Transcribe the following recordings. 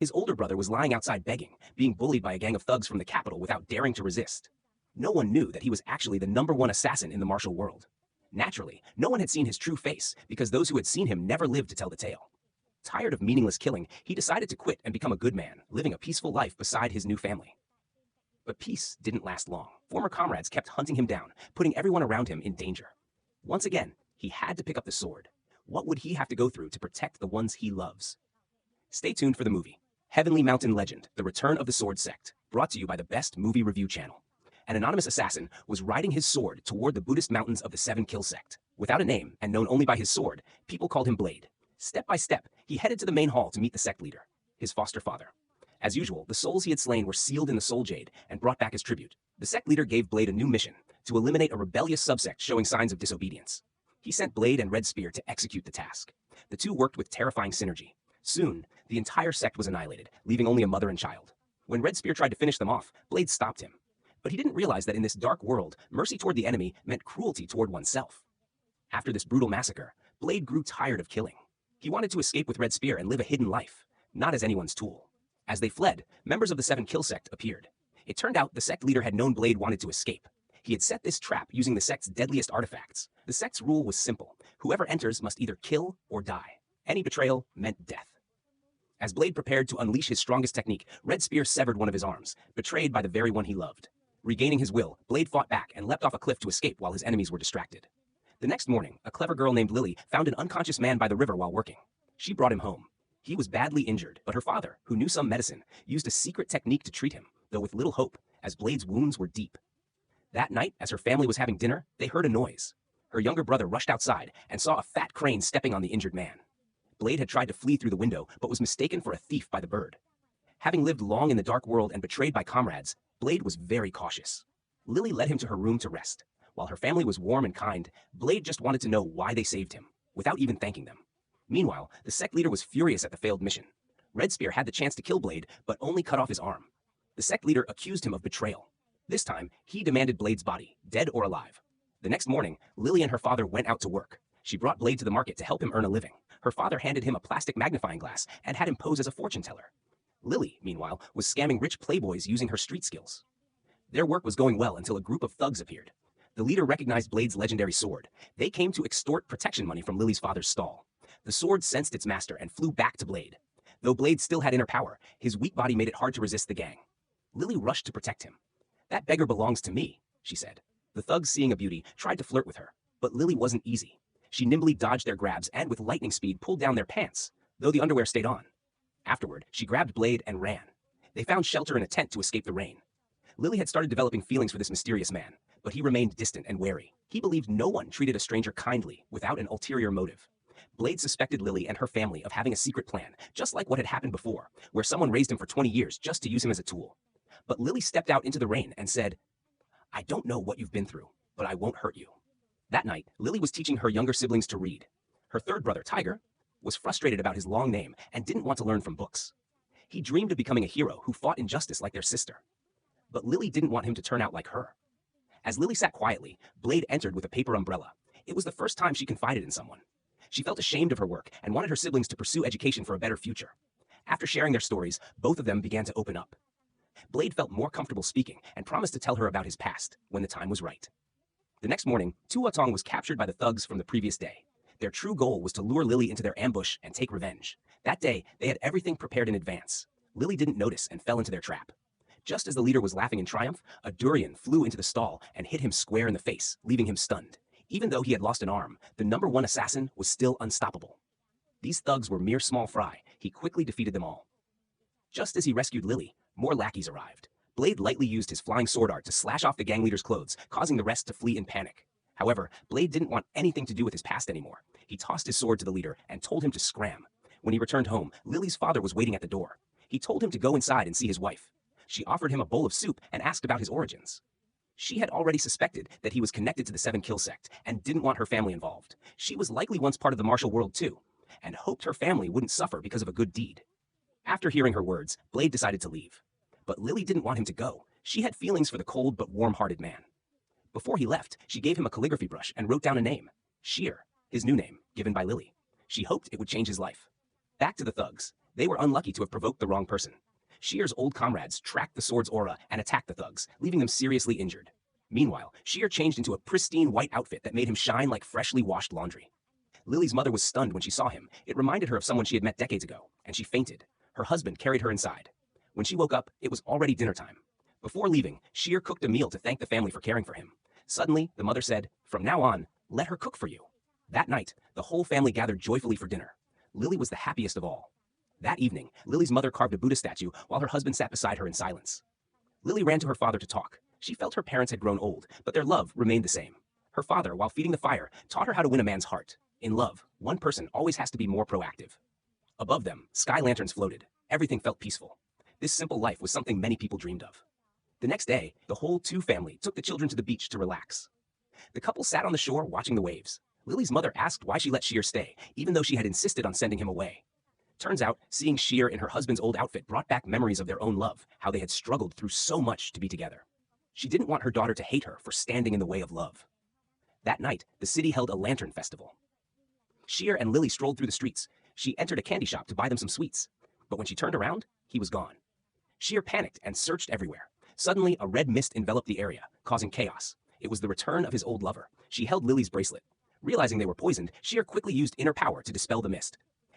His older brother was lying outside begging, being bullied by a gang of thugs from the capital without daring to resist. No one knew that he was actually the #1 assassin in the martial world. Naturally, no one had seen his true face because those who had seen him never lived to tell the tale. Tired of meaningless killing, he decided to quit and become a good man, living a peaceful life beside his new family. But peace didn't last long. Former comrades kept hunting him down, putting everyone around him in danger. Once again, he had to pick up the sword. What would he have to go through to protect the ones he loves? Stay tuned for the movie, Heavenly Mountain Legend, The Return of the Sword Sect, brought to you by the Best Movie Review channel. An anonymous assassin was riding his sword toward the Buddhist mountains of the Seven Kill Sect. Without a name, and known only by his sword, people called him Blade. Step by step, he headed to the main hall to meet the sect leader, his foster father. As usual, the souls he had slain were sealed in the soul jade and brought back as tribute. The sect leader gave Blade a new mission, to eliminate a rebellious subsect showing signs of disobedience. He sent Blade and Red Spear to execute the task. The two worked with terrifying synergy. Soon, the entire sect was annihilated, leaving only a mother and child. When Red Spear tried to finish them off, Blade stopped him. But he didn't realize that in this dark world, mercy toward the enemy meant cruelty toward oneself. After this brutal massacre, Blade grew tired of killing. He wanted to escape with Red Spear and live a hidden life, not as anyone's tool. As they fled, members of the Seven Kill Sect appeared. It turned out the sect leader had known Blade wanted to escape. He had set this trap using the sect's deadliest artifacts. The sect's rule was simple. Whoever enters must either kill or die. Any betrayal meant death. As Blade prepared to unleash his strongest technique, Red Spear severed one of his arms, betrayed by the very one he loved. Regaining his will, Blade fought back and leapt off a cliff to escape while his enemies were distracted. The next morning, a clever girl named Lily found an unconscious man by the river while working. She brought him home. He was badly injured, but her father, who knew some medicine, used a secret technique to treat him, though with little hope, as Blade's wounds were deep. That night, as her family was having dinner, they heard a noise. Her younger brother rushed outside and saw a fat crane stepping on the injured man. Blade had tried to flee through the window, but was mistaken for a thief by the bird. Having lived long in the dark world and betrayed by comrades, Blade was very cautious. Lily led him to her room to rest. While her family was warm and kind, Blade just wanted to know why they saved him, without even thanking them. Meanwhile, the sect leader was furious at the failed mission. Red Spear had the chance to kill Blade, but only cut off his arm. The sect leader accused him of betrayal. This time, he demanded Blade's body, dead or alive. The next morning, Lily and her father went out to work. She brought Blade to the market to help him earn a living. Her father handed him a plastic magnifying glass and had him pose as a fortune teller. Lily, meanwhile, was scamming rich playboys using her street skills. Their work was going well until a group of thugs appeared. The leader recognized Blade's legendary sword. They came to extort protection money from Lily's father's stall. The sword sensed its master and flew back to Blade. Though Blade still had inner power, his weak body made it hard to resist the gang. Lily rushed to protect him. "That beggar belongs to me," she said. The thugs, seeing a beauty, tried to flirt with her, but Lily wasn't easy. She nimbly dodged their grabs and with lightning speed pulled down their pants, though the underwear stayed on. Afterward, she grabbed Blade and ran. They found shelter in a tent to escape the rain. Lily had started developing feelings for this mysterious man, but he remained distant and wary. He believed no one treated a stranger kindly without an ulterior motive. Blade suspected Lily and her family of having a secret plan, just like what had happened before, where someone raised him for 20 years just to use him as a tool. But Lily stepped out into the rain and said, "I don't know what you've been through, but I won't hurt you." That night, Lily was teaching her younger siblings to read. Her third brother, Tiger, was frustrated about his long name and didn't want to learn from books. He dreamed of becoming a hero who fought injustice like their sister. But Lily didn't want him to turn out like her. As Lily sat quietly, Blade entered with a paper umbrella. It was the first time she confided in someone. She felt ashamed of her work and wanted her siblings to pursue education for a better future. After sharing their stories, both of them began to open up. Blade felt more comfortable speaking and promised to tell her about his past when the time was right. The next morning, Tuatong was captured by the thugs from the previous day. Their true goal was to lure Lily into their ambush and take revenge. That day, they had everything prepared in advance. Lily didn't notice and fell into their trap. Just as the leader was laughing in triumph, a durian flew into the stall and hit him square in the face, leaving him stunned. Even though he had lost an arm, the #1 assassin was still unstoppable. These thugs were mere small fry. He quickly defeated them all. Just as he rescued Lily, more lackeys arrived. Blade lightly used his flying sword art to slash off the gang leader's clothes, causing the rest to flee in panic. However, Blade didn't want anything to do with his past anymore. He tossed his sword to the leader and told him to scram. When he returned home, Lily's father was waiting at the door. He told him to go inside and see his wife. She offered him a bowl of soup and asked about his origins. She had already suspected that he was connected to the Seven Kill Sect and didn't want her family involved. She was likely once part of the martial world too, and hoped her family wouldn't suffer because of a good deed. After hearing her words, Blade decided to leave. But Lily didn't want him to go. She had feelings for the cold but warm-hearted man. Before he left, she gave him a calligraphy brush and wrote down a name, Sheer, his new name, given by Lily. She hoped it would change his life. Back to the thugs. They were unlucky to have provoked the wrong person. Shear's old comrades tracked the sword's aura and attacked the thugs, leaving them seriously injured. Meanwhile, Shear changed into a pristine white outfit that made him shine like freshly washed laundry. Lily's mother was stunned when she saw him. It reminded her of someone she had met decades ago, and she fainted. Her husband carried her inside. When she woke up, it was already dinner time. Before leaving, Shear cooked a meal to thank the family for caring for him. Suddenly, the mother said, "From now on, let her cook for you." That night, the whole family gathered joyfully for dinner. Lily was the happiest of all. That evening, Lily's mother carved a Buddha statue while her husband sat beside her in silence. Lily ran to her father to talk. She felt her parents had grown old, but their love remained the same. Her father, while feeding the fire, taught her how to win a man's heart. In love, one person always has to be more proactive. Above them, sky lanterns floated. Everything felt peaceful. This simple life was something many people dreamed of. The next day, the whole Two family took the children to the beach to relax. The couple sat on the shore watching the waves. Lily's mother asked why she let Shear stay, even though she had insisted on sending him away. Turns out, seeing Shear in her husband's old outfit brought back memories of their own love, how they had struggled through so much to be together. She didn't want her daughter to hate her for standing in the way of love. That night, the city held a lantern festival. Shear and Lily strolled through the streets. She entered a candy shop to buy them some sweets. But when she turned around, he was gone. Shear panicked and searched everywhere. Suddenly, a red mist enveloped the area, causing chaos. It was the return of his old lover. She held Lily's bracelet. Realizing they were poisoned, Shear quickly used inner power to dispel the mist.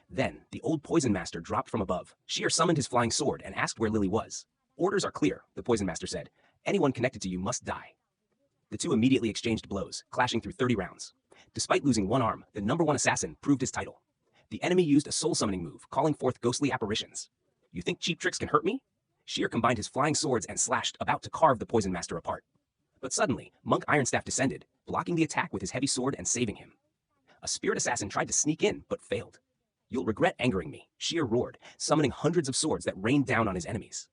Then, the old poison master dropped from above. Shear summoned his flying sword and asked where Lily was. "Orders are clear," the poison master said. "Anyone connected to you must die." The two immediately exchanged blows, clashing through 30 rounds. Despite losing one arm, the #1 assassin proved his title. The enemy used a soul-summoning move, calling forth ghostly apparitions. "You think cheap tricks can hurt me?" Shear combined his flying swords and slashed, about to carve the poison master apart. But suddenly, Monk Ironstaff descended, blocking the attack with his heavy sword and saving him. A spirit assassin tried to sneak in, but failed. "You'll regret angering me," Shear roared, summoning hundreds of swords that rained down on his enemies.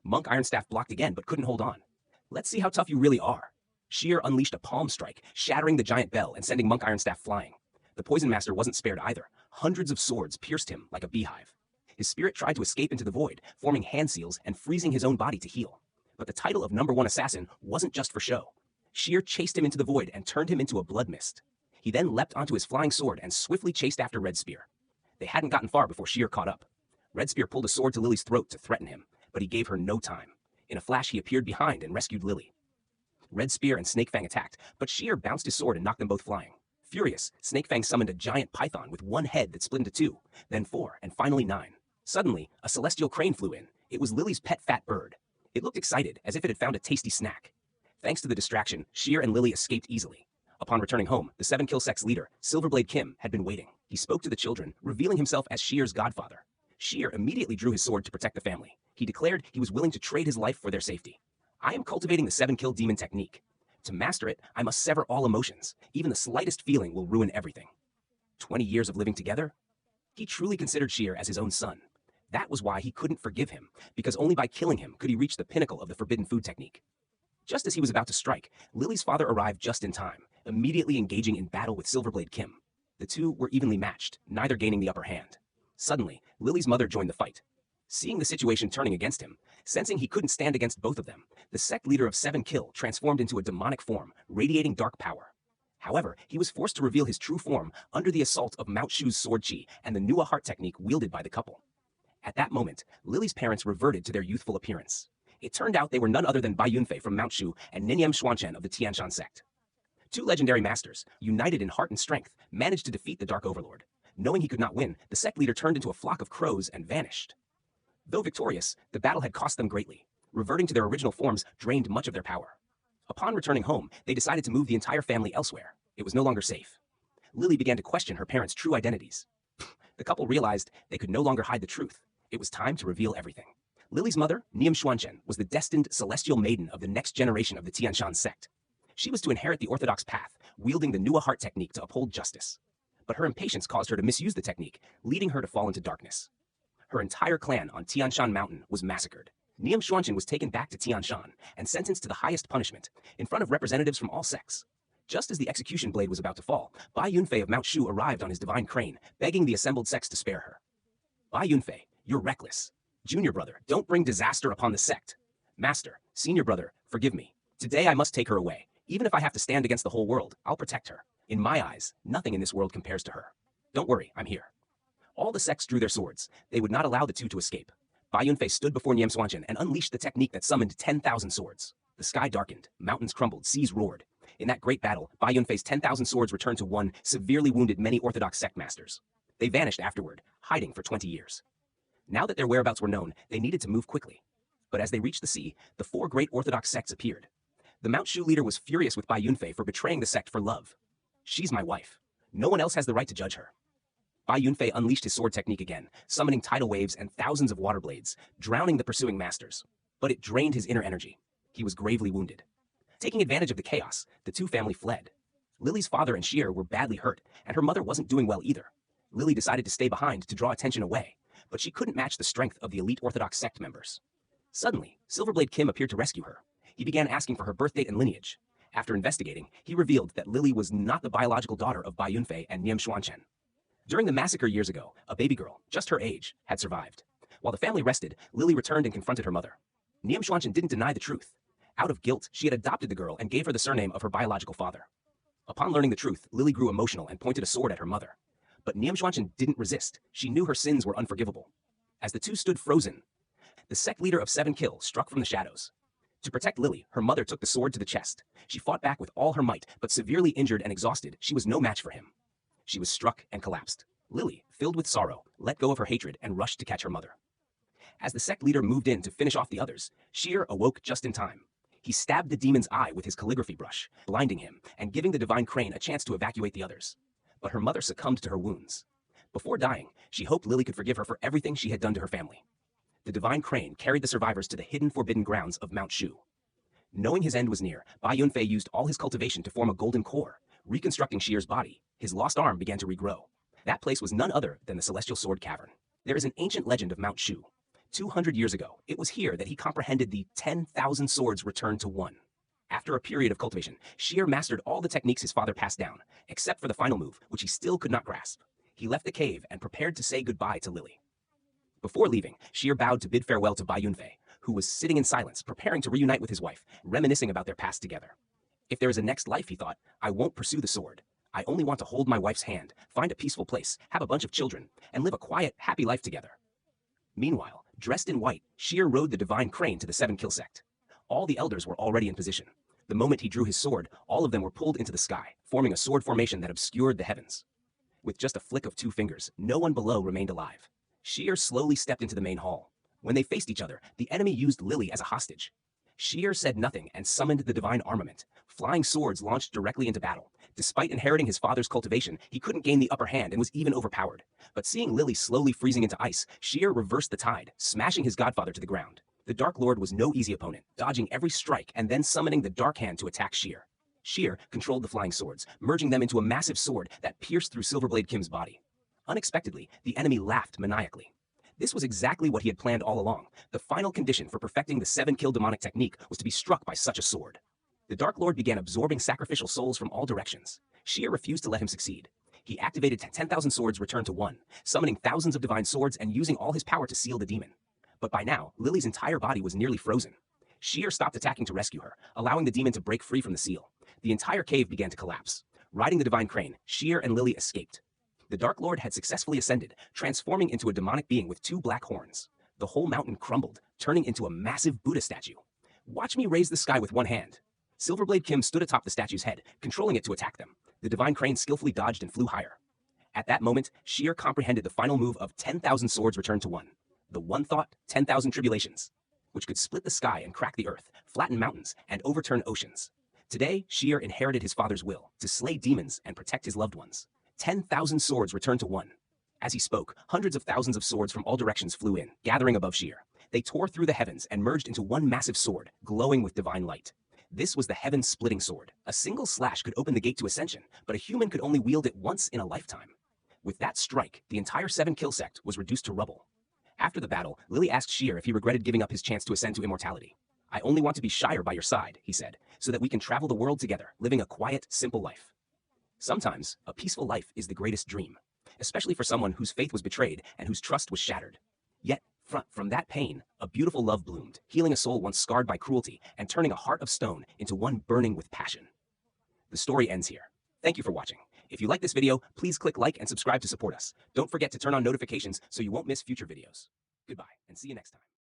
Monk Ironstaff blocked again, but couldn't hold on. "Let's see how tough you really are." Shear unleashed a palm strike, shattering the giant bell and sending Monk Ironstaff flying. The poison master wasn't spared either. Hundreds of swords pierced him like a beehive. His spirit tried to escape into the void, forming hand seals and freezing his own body to heal. But the title of #1 assassin wasn't just for show. Shear chased him into the void and turned him into a blood mist. He then leapt onto his flying sword and swiftly chased after Red Spear. They hadn't gotten far before Shear caught up. Red Spear pulled a sword to Lily's throat to threaten him, but he gave her no time. In a flash, he appeared behind and rescued Lily. Red Spear and Snakefang attacked, but Shear bounced his sword and knocked them both flying. Furious, Snakefang summoned a giant python with one head that split into 2, then 4, and finally 9. Suddenly, a celestial crane flew in. It was Lily's pet fat bird. It looked excited, as if it had found a tasty snack. Thanks to the distraction, Shear and Lily escaped easily. Upon returning home, the 7-kill Sect's leader, Silverblade Kim, had been waiting. He spoke to the children, revealing himself as Shear's godfather. Shear immediately drew his sword to protect the family. He declared he was willing to trade his life for their safety. "I am cultivating the 7-kill demon technique. To master it, I must sever all emotions. Even the slightest feeling will ruin everything." 20 years of living together? He truly considered Shear as his own son. That was why he couldn't forgive him, because only by killing him could he reach the pinnacle of the forbidden food technique. Just as he was about to strike, Lily's father arrived just in time, immediately engaging in battle with Silverblade Kim. The two were evenly matched, neither gaining the upper hand. Suddenly, Lily's mother joined the fight. Seeing the situation turning against him, sensing he couldn't stand against both of them, the sect leader of 7-kill transformed into a demonic form, radiating dark power. However, he was forced to reveal his true form under the assault of Mount Shu's sword chi and the Nua heart technique wielded by the couple. At that moment, Lily's parents reverted to their youthful appearance. It turned out they were none other than Bai Yunfei from Mount Shu and Ninyam Xuanchen of the Tianshan sect. Two legendary masters, united in heart and strength, managed to defeat the Dark Overlord. Knowing he could not win, the sect leader turned into a flock of crows and vanished. Though victorious, the battle had cost them greatly. Reverting to their original forms drained much of their power. Upon returning home, they decided to move the entire family elsewhere. It was no longer safe. Lily began to question her parents' true identities. The couple realized they could no longer hide the truth. It was time to reveal everything. Lily's mother, Niam Xuanchen, was the destined celestial maiden of the next generation of the Tianshan sect. She was to inherit the orthodox path, wielding the Nua heart technique to uphold justice. But her impatience caused her to misuse the technique, leading her to fall into darkness. Her entire clan on Tianshan Mountain was massacred. Niam Xuanchen was taken back to Tianshan and sentenced to the highest punishment, in front of representatives from all sects. Just as the execution blade was about to fall, Bai Yunfei of Mount Shu arrived on his divine crane, begging the assembled sects to spare her. "Bai Yunfei, you're reckless. Junior brother, don't bring disaster upon the sect. Master, senior brother, forgive me. Today I must take her away. Even if I have to stand against the whole world, I'll protect her. In my eyes, nothing in this world compares to her. Don't worry, I'm here." All the sects drew their swords. They would not allow the two to escape. Ba Yunfei stood before Niamswanchen and unleashed the technique that summoned 10,000 swords. The sky darkened, mountains crumbled, seas roared. In that great battle, Ba Yunfei's 10,000 swords returned to one, severely wounded many orthodox sect masters. They vanished afterward, hiding for 20 years. Now that their whereabouts were known, they needed to move quickly. But as they reached the sea, the four great orthodox sects appeared. The Mount Shu leader was furious with Ba Yunfei for betraying the sect for love. She's my wife. No one else has the right to judge her. Ba Yunfei unleashed his sword technique again, summoning tidal waves and thousands of water blades, drowning the pursuing masters. But it drained his inner energy. He was gravely wounded. Taking advantage of the chaos, the two family fled. Lily's father and Sheer were badly hurt, and her mother wasn't doing well either. Lily decided to stay behind to draw attention away, but she couldn't match the strength of the elite Orthodox sect members. Suddenly, Silverblade Kim appeared to rescue her. He began asking for her birth date and lineage. After investigating, he revealed that Lily was not the biological daughter of Ba Yunfei and Niam Xuanchen. During the massacre years ago, a baby girl, just her age, had survived. While the family rested, Lily returned and confronted her mother. Niam Xuanchen didn't deny the truth. Out of guilt, she had adopted the girl and gave her the surname of her biological father. Upon learning the truth, Lily grew emotional and pointed a sword at her mother. But Niam Xuanchen didn't resist. She knew her sins were unforgivable. As the two stood frozen, the sect leader of 7 Kill struck from the shadows. To protect Lily, her mother took the sword to the chest. She fought back with all her might, but severely injured and exhausted, she was no match for him. She was struck and collapsed. Lily, filled with sorrow, let go of her hatred and rushed to catch her mother. As the sect leader moved in to finish off the others, Sheer awoke just in time. He stabbed the demon's eye with his calligraphy brush, blinding him and giving the divine crane a chance to evacuate the others. But her mother succumbed to her wounds. Before dying, she hoped Lily could forgive her for everything she had done to her family. The divine crane carried the survivors to the hidden forbidden grounds of Mount Shu. Knowing his end was near, Ba Yunfei used all his cultivation to form a golden core. Reconstructing Sheer's body, his lost arm began to regrow. That place was none other than the Celestial Sword Cavern. There is an ancient legend of Mount Shu. 200 years ago, it was here that he comprehended the 10,000 swords returned to one. After a period of cultivation, Sheer mastered all the techniques his father passed down, except for the final move, which he still could not grasp. He left the cave and prepared to say goodbye to Lily. Before leaving, Sheer bowed to bid farewell to Ba Yunfei, who was sitting in silence, preparing to reunite with his wife, reminiscing about their past together. If there is a next life, he thought, I won't pursue the sword. I only want to hold my wife's hand, find a peaceful place, have a bunch of children, and live a quiet, happy life together. Meanwhile, dressed in white, Sheer rode the divine crane to the 7 Kill sect. All the elders were already in position. The moment he drew his sword, all of them were pulled into the sky, forming a sword formation that obscured the heavens. With just a flick of 2 fingers, no one below remained alive. Sheer slowly stepped into the main hall. When they faced each other, the enemy used Lily as a hostage. Sheer said nothing and summoned the divine armament. Flying swords launched directly into battle. Despite inheriting his father's cultivation, he couldn't gain the upper hand and was even overpowered. But seeing Lily slowly freezing into ice, Sheer reversed the tide, smashing his godfather to the ground. The Dark Lord was no easy opponent, dodging every strike and then summoning the Dark Hand to attack Sheer. Sheer controlled the flying swords, merging them into a massive sword that pierced through Silverblade Kim's body. Unexpectedly, the enemy laughed maniacally. This was exactly what he had planned all along. The final condition for perfecting the 7 Kill demonic technique was to be struck by such a sword. The Dark Lord began absorbing sacrificial souls from all directions. Sheer refused to let him succeed. He activated 10,000 swords returned to one, summoning thousands of divine swords and using all his power to seal the demon. But by now, Lily's entire body was nearly frozen. Sheer stopped attacking to rescue her, allowing the demon to break free from the seal. The entire cave began to collapse. Riding the divine crane, Sheer and Lily escaped. The Dark Lord had successfully ascended, transforming into a demonic being with 2 black horns. The whole mountain crumbled, turning into a massive Buddha statue. Watch me raise the sky with one hand. Silverblade Kim stood atop the statue's head, controlling it to attack them. The divine crane skillfully dodged and flew higher. At that moment, Sheer comprehended the final move of 10,000 swords returned to one. The one thought, 10,000 tribulations, which could split the sky and crack the earth, flatten mountains, and overturn oceans. Today, Sheer inherited his father's will to slay demons and protect his loved ones. 10,000 swords returned to one. As he spoke, hundreds of thousands of swords from all directions flew in, gathering above Sheer. They tore through the heavens and merged into one massive sword, glowing with divine light. This was the heaven-splitting sword. A single slash could open the gate to ascension, but a human could only wield it once in a lifetime. With that strike, the entire 7 Kill sect was reduced to rubble. After the battle, Lily asked Sheer if he regretted giving up his chance to ascend to immortality. I only want to be Shire by your side, he said, so that we can travel the world together, living a quiet, simple life. Sometimes, a peaceful life is the greatest dream, especially for someone whose faith was betrayed and whose trust was shattered. Yet, from that pain, a beautiful love bloomed, healing a soul once scarred by cruelty and turning a heart of stone into one burning with passion. The story ends here. Thank you for watching. If you like this video, please click like and subscribe to support us. Don't forget to turn on notifications so you won't miss future videos. Goodbye, and see you next time.